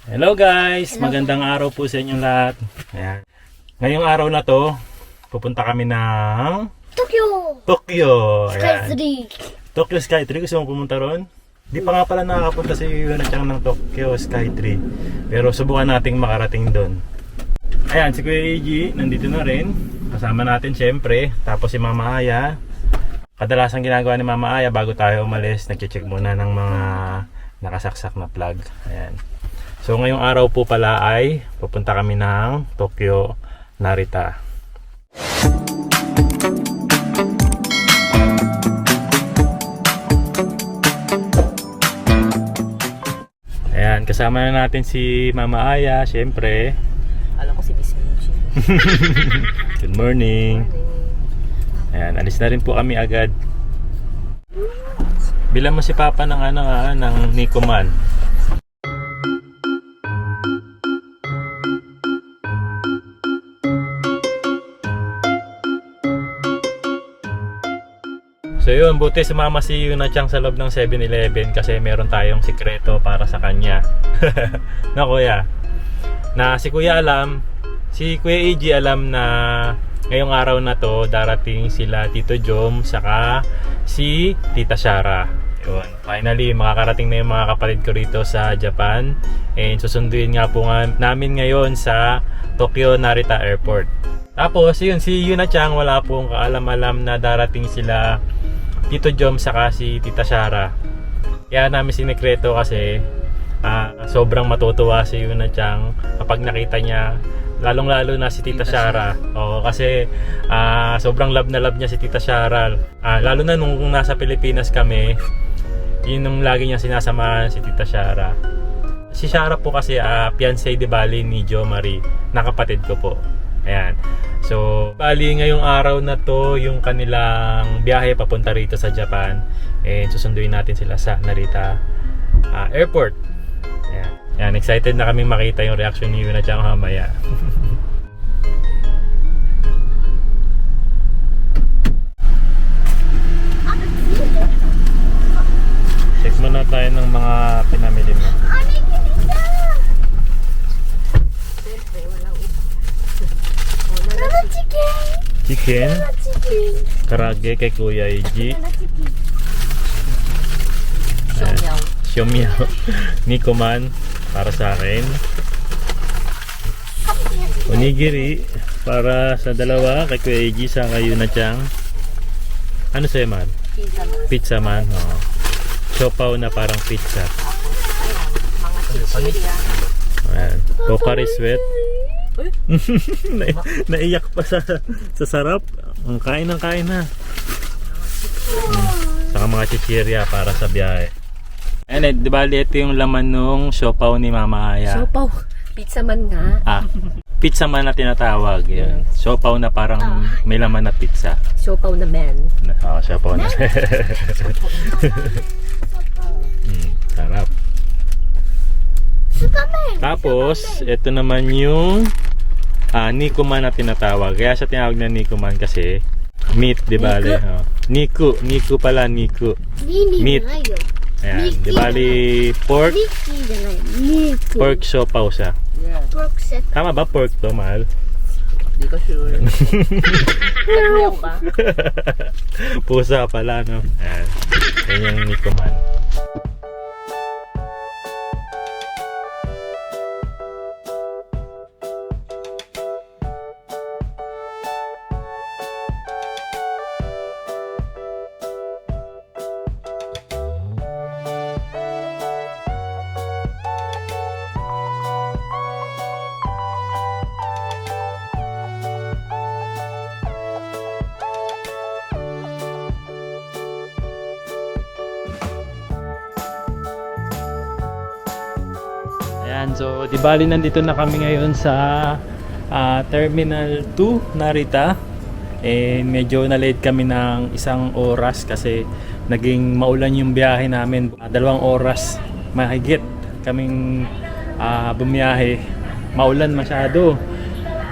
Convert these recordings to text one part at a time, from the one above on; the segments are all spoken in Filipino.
Hello guys! Hello. Magandang araw po sa inyong lahat. Ayan. Ngayong araw na to, pupunta kami ng Tokyo! Tokyo. Sky Ayan. City! Tokyo Sky Tree. Gusto mo pumunta ron? Di pa nga pala nakakapunta si Yunachang ng Tokyo Sky Tree. Pero subukan nating makarating doon. Ayan, si Kuya Eiji nandito na rin. Kasama natin syempre. Tapos si Mama Aya. Kadalasan ginagawa ni Mama Aya bago tayo umalis, nagche-check muna ng mga nakasaksak na plug. Ayan. So ngayong araw po pala ay pupunta kami ng Tokyo Narita. Ayan, kasama na natin si Mama Aya, syempre. Alam ko si Miss Minchi. Good morning. Ayan, alis na rin po kami agad. Bilang mo si Papa ng ng Nikoman. So yun, buti sumama si Yunachang sa loob ng 7-Eleven kasi meron tayong sikreto para sa kanya. Na kuya. Na si Kuya alam, si Kuya Eiji alam na ngayong araw na to darating sila Tito Jom saka si Tita Shara. Yun. Finally, makakarating na yung mga kapatid ko rito sa Japan. And susunduin nga po namin ngayon sa Tokyo Narita Airport. Tapos yun, si Yunachang wala pong kaalam-alam na darating sila Tito Jom saka si Tita Shara. Kaya namin sinekreto kasi sobrang matutuwa si Yunachang kapag nakita niya, lalong-lalo na si Tita Shara. Oo, kasi sobrang love na love niya si Tita Shara. Lalo na nung nasa Pilipinas kami, yun yung lagi niya sinasamahan si Tita Shara. Si Shara po kasi fiancé de Bali ni Jo Marie, na kapatid ko po. Ayan. So, bali ngayong araw na to yung kanilang biyahe papunta rito sa Japan. And susunduin natin sila sa Narita Airport. Ayan. Ayan, excited na kaming makita yung reaction ni Yunachang mamaya. Check muna tayo ng mga pinamili mo. Mama chicken! Chicken, Mama chicken! karage kay Kuya Eiji, Mama chicken! Xiaomiao. Xiaomiao, Nikoman para sa akin, onigiri para sa dalawa kay Kuya Eiji sa kay Yunachang. Ano sa'yo man? Pizza man. Pizza man, oo. Siopaw na parang pizza. Mga chichirya. Ayan. Pocari Sweat. Naiyak pa sa sarap. Ang kain ng kain na. Saka mga chichirya para sa biyahe. Ayan, di ba ito yung laman nung siopaw ni Mama Aya? Siopaw. Pizza man nga. Pizza man na tinatawag. Yan. Siopaw na parang may laman na pizza. Siopaw na man. Siopaw na. Sarap. Tapos, ito naman yung Nikoman na tinatawag. Kaya siya tinawag na Nikoman kasi meat, di ba? Niku. Niku pala, Niku. Meat. Ayan. Di bali pork. Pork siopaw siya. Yeah. Pork set. Tama ba pork to, mahal? Di ko sure. Nagmayaw ba? Pusa pala, no? Ayan. Yan yung Nikoman. Ayan, so di bali nandito na kami ngayon sa Terminal 2 Narita. Medyo na-late kami ng 1 oras kasi naging maulan yung biyahe namin. 2 oras mahigit kaming bumiyahe. Maulan masyado.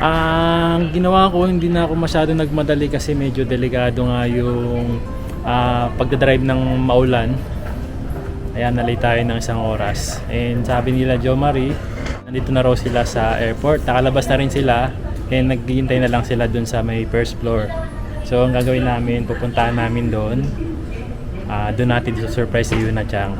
Ang ginawa ko, hindi na ako masyado nagmadali kasi medyo delikado nga yung pagdadrive ng maulan. Ayan, nalate tayo ng 1 oras. And sabi nila Jo Marie, Nandito na raw sila sa airport. Nakalabas na rin sila. Kaya naghihintay na lang sila dun sa may first floor. So ang gagawin namin, pupuntahan namin doon. Doon natin surprise si Yuna Chang.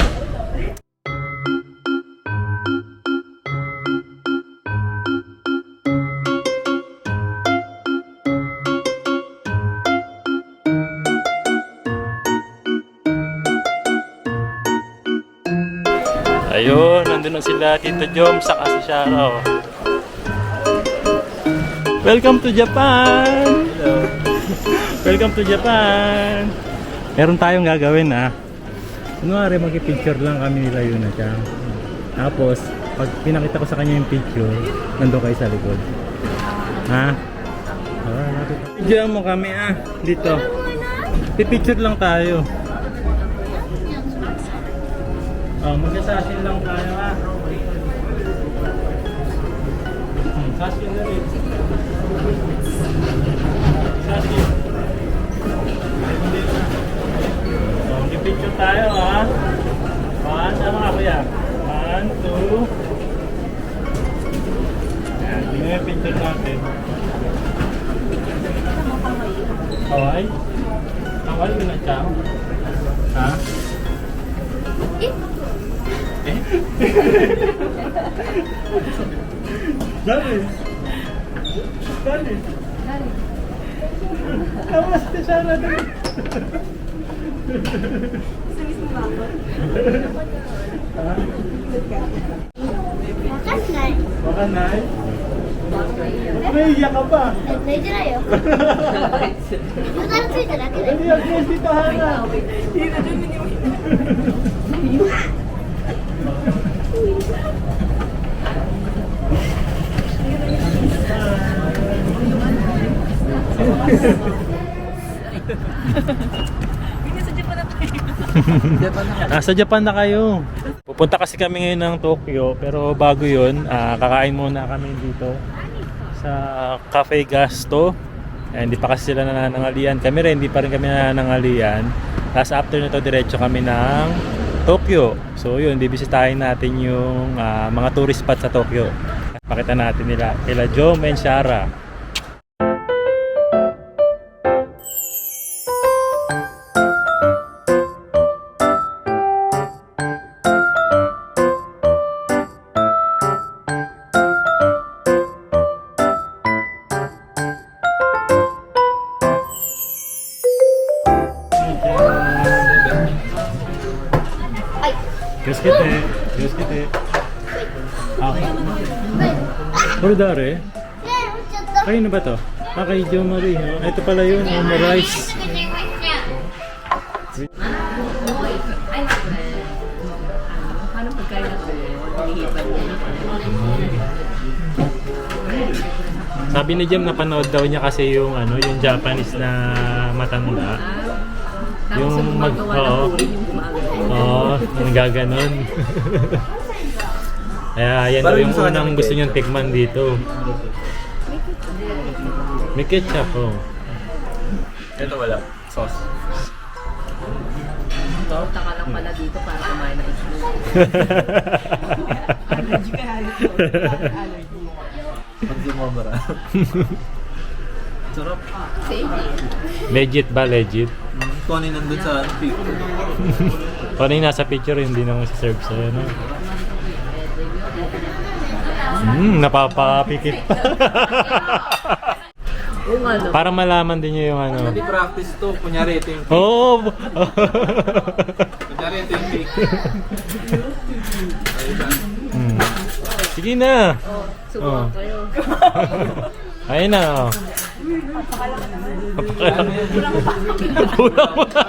Ayun, nandun na sila Tito Jom saka si Shara. Oh. Welcome to Japan! Hello. Welcome to Japan! Meron tayong gagawin kunwari mag-picture lang kami nila yun tapos pag pinakita ko sa kanya yung picture, nandun kayo sa likod. Picture mo kami dito. Pipicture lang tayo. Mag-assassin lang tayo Assassin na rin. Assassin. Mag-picture tayo Sama nga kuya. 1, 2. Ayan, tingnan yung picture natin. Kawai? Kawai yun na Chang? Dali. Namaste sana dali. Makanay? Naiiyak ka pa? Hindi ang guys dito Hana. Nasa Japan na kayo. Pupunta kasi kami ngayon ng Tokyo, pero bago yun, kakain muna kami dito sa Cafe Gasto. Hindi pa kasi sila nananangalian. Kami rin, hindi pa rin kami nananangalian. Tapos after nito, diretso kami ng Tokyo. So yun, bibisitahin natin yung mga tourist spots sa Tokyo. Pakita natin nila kila Jom and Shara. Yosuke. Ano dare? Kayo na ba to? Kay Jo Marie. Ito pala yun, rice. Sabi ni Jem napanood daw niya kasi yung yung Japanese na matanda. Yung yung gaganon. Kaya yan daw yung unang gusto niyong tikman dito. May ketchup Ito wala. Sauce. Punta ka lang pala dito para kumain ng itlog. Pag sumobra. Sarap. Legit ba? Legit? Kung ano yung nandun sa picture. Kung ano yung nasa picture, hindi naman si-serve sa'yo, no? Napapapikit pa. Para malaman din niyo yung Hindi practice to. Kunyari ito yung cake. Oo! Kunyari ito yung cake. Sige na! Subukan kayo. Ayun na. Kulang pa.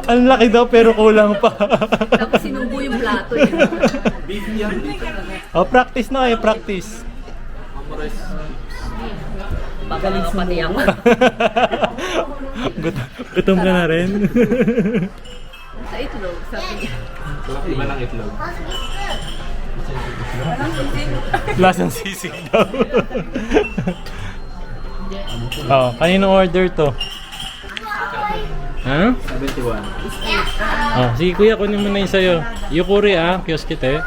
Ang laki daw pero kulang pa. Tapos sinubo yung plato yun. Beef yan. Practice na kayo, practice. Memorize. Magaling pati ako. Gutom ka na rin. Sa itlog, sabi niya. Iba lang itlog. Lasang sisig daw. Kaninong order to? Ha? 71. Oh, sige kuya, kunin mo na yung sa'yo. Yukuri kiosk kita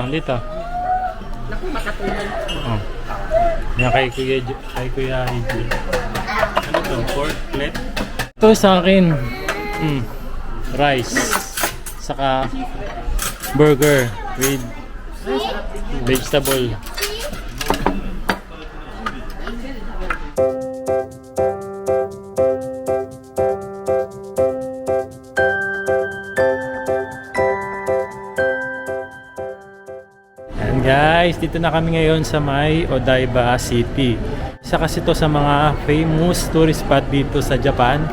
dito. Naku, makatulog. Oh. Yan kay Kuya AJ. Ano to? Pork plate? Ito sa akin. Rice. Saka burger with vegetable. And guys, dito na kami ngayon sa may Odaiba City. Isa kasi to sa mga famous tourist spot dito sa Japan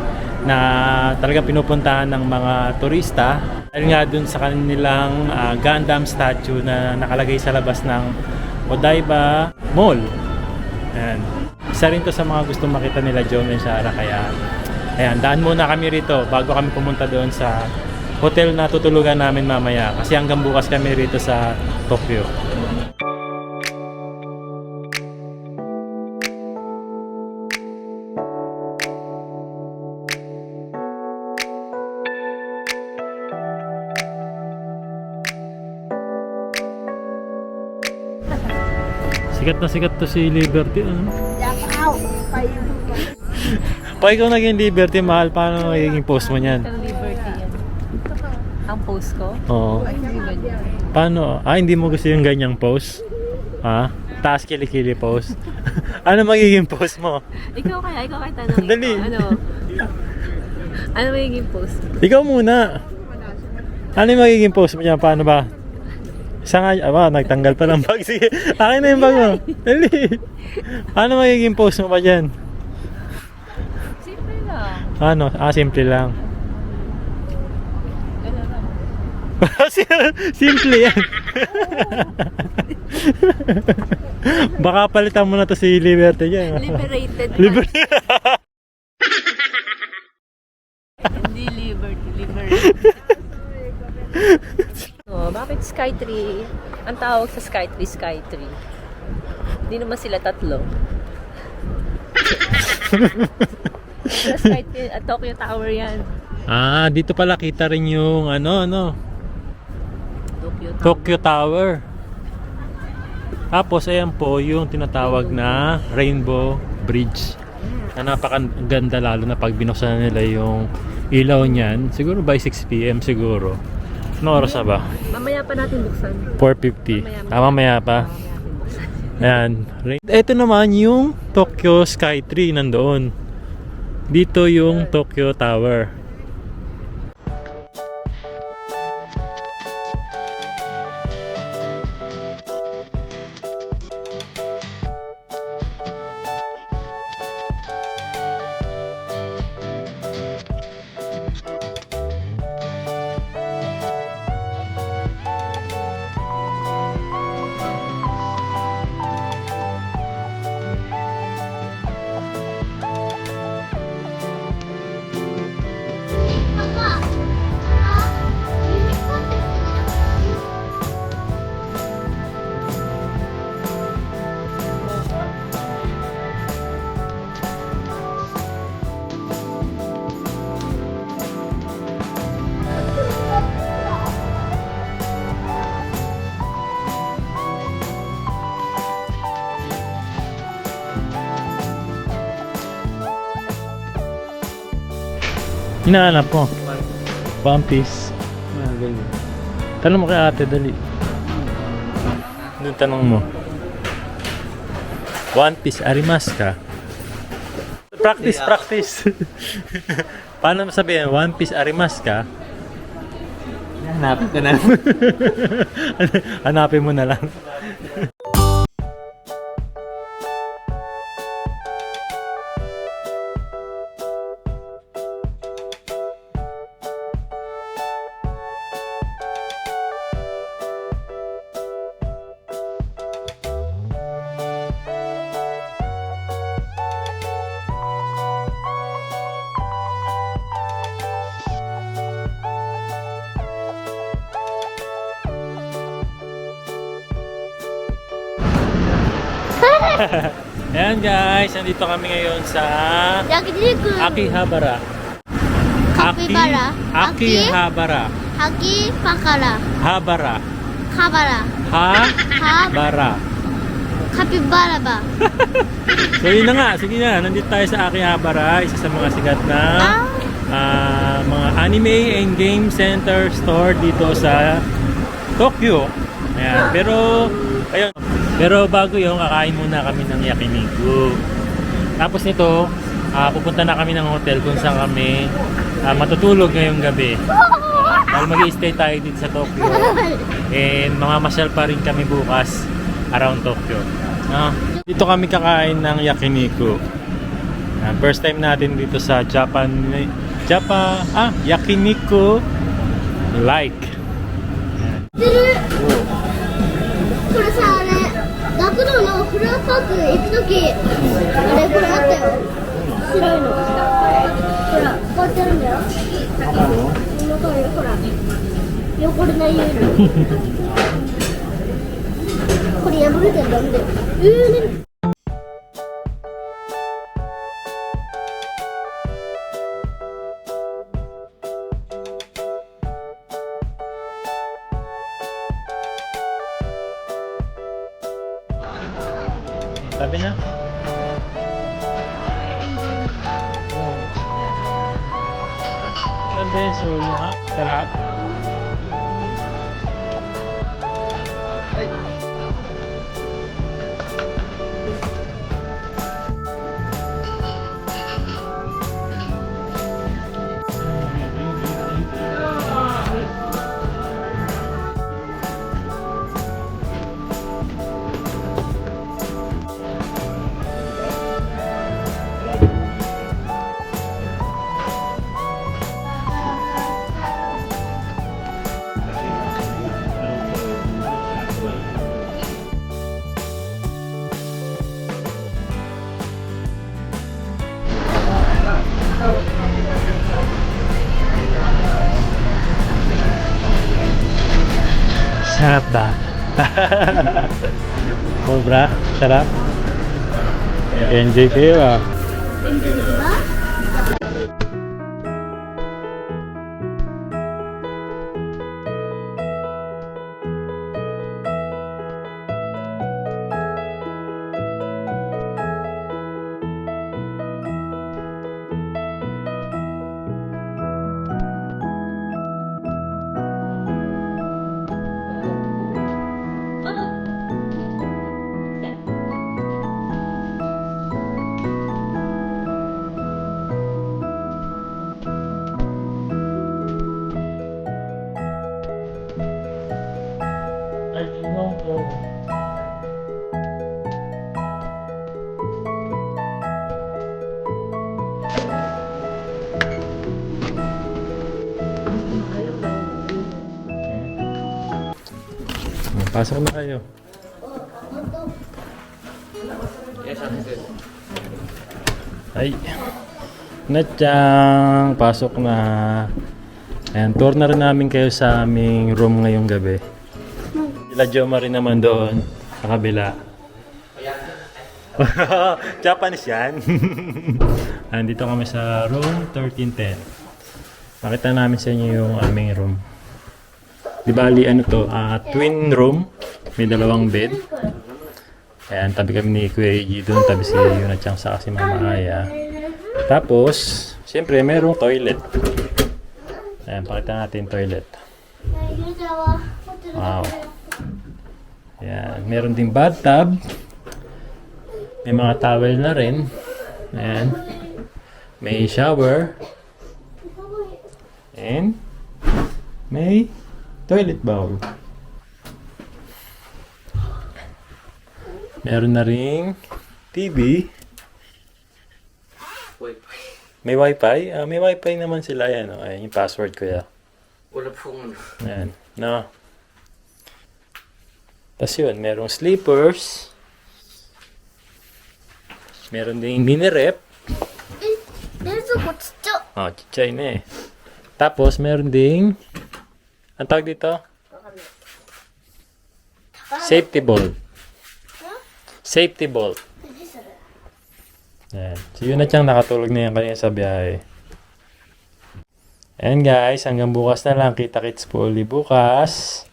na talagang pinupuntahan ng mga turista. Dahil nga dun sa kanilang Gundam statue na nakalagay sa labas ng Odaiba Mall. Ayan. Isa rin to sa mga gustong makita nila John and Shara. Kaya ayan, daan muna kami rito bago kami pumunta doon sa hotel na tutulugan namin mamaya. Kasi hanggang bukas kami rito sa Tokyo. Sikat to si Liberty. Ano? Pa ikaw naging Liberty, mahal, paano magiging post mo niyan? Ang Liberty yan. Ang post ko? Oo. Ay, hindi ganyan. Paano? Hindi mo gusto yung ganyang post? Ha? Taas kilikili post? Ano magiging post mo? Ikaw kaya tanongin Dali. ko. Ano magiging post? Ikaw muna. Ano yung magiging post mo niya? Paano ba? Isa nga, nagtanggal pa ng bag. Sige, akin na yung bag mo. Dali. Ano magiging post mo ba dyan? Simple lang. Ano? Simple lang. Gano'n lang. Simple yan. Baka palitan mo na to si Liberty dyan. Liberated. Liberty. Hindi Liberty. Oh, bakit Skytree? Ang tawag sa Skytree. Hindi naman sila tatlo. Sa Skytree, at Tokyo Tower yan. Dito pala kita rin yung Tokyo Tower. Tapos ayan po yung tinatawag na Rainbow Bridge. Na napakaganda lalo na pag binuksan nila yung ilaw niyan. Siguro by 6 PM siguro. Ano oras na ba? Mamaya pa natin buksan. 4:50. Mamaya pa. Ayan. Ito naman yung Tokyo Skytree nandoon. Dito yung Tokyo Tower. Hinahanap mo? One Piece. Ganyan. Tanong mo kay ate, dali. Doon tanong mo. One Piece, arimas ka? Practice. Paano masabihin? One Piece, arimas ka? Hanapin ka na. Hanapin mo na lang. Ayan guys, nandito kami ngayon sa Akihabara. Capybara. Akihabara. Haki pakara. Habara. Kabara. Habara. Capybara ba? So yun na nga, sige na, nandito tayo sa Akihabara, isa sa mga sikat na mga anime and game center store dito sa Tokyo. Ayan, pero bago yung kakain muna kami ng yakiniku. Tapos nito, pupunta na kami ng hotel kung saan kami matutulog ngayong gabi. Dahil mag-i-stay tayo dito sa Tokyo. And mamamasyal pa rin kami bukas around Tokyo. Dito kami kakain ng yakiniku. First time natin dito sa yakiniku like. これさ、あれ、学童のフラワーパーク行くとき、あれ、これあったよ。白いの。ほら、こうやってあるんだよ。わかるよ、ほら。汚れないように。これ破れてるダメだよ。ね。 Sabi na. Ang beso niya. Sarap. Sarap ba? Cobra, sarap. Enjoy kayo ah. Pasok na kayo. Ay. Natchang, pasok na. Ayan, tour na rin namin kayo sa aming room ngayong gabi. Sila Joma rin naman doon, sa kabila. Japanese yan. Andito kami sa room 1310. Pakita namin sa inyo yung aming room. Di bali ano to, twin room, may dalawang bed. Ayan, tabi kami ni Kuya Eiji doon, tabi si Yuna-chan sa si Mama Aya. Tapos, siyempre merong toilet. Ayan, pakita natin toilet. Wow. Ayan, meron ding bathtub. May mga towel na rin. Ayan. May shower. And may toilet bowl. Meron na ring TV. Wi-Fi. May wifi? May wifi naman sila. Ayan, ayan yung password ko ya. Wala pong Ayan. No. Tapos yun, merong sleepers. Meron ding mini rep. Oh, chichay na eh. Tapos meron ding ang tawag dito? Safety bolt. Safety bolt. Yan. Si Yuna-chan nakatulog na yan kanina sa biyahe. And guys, hanggang bukas na lang. Kita-kits po ulit bukas.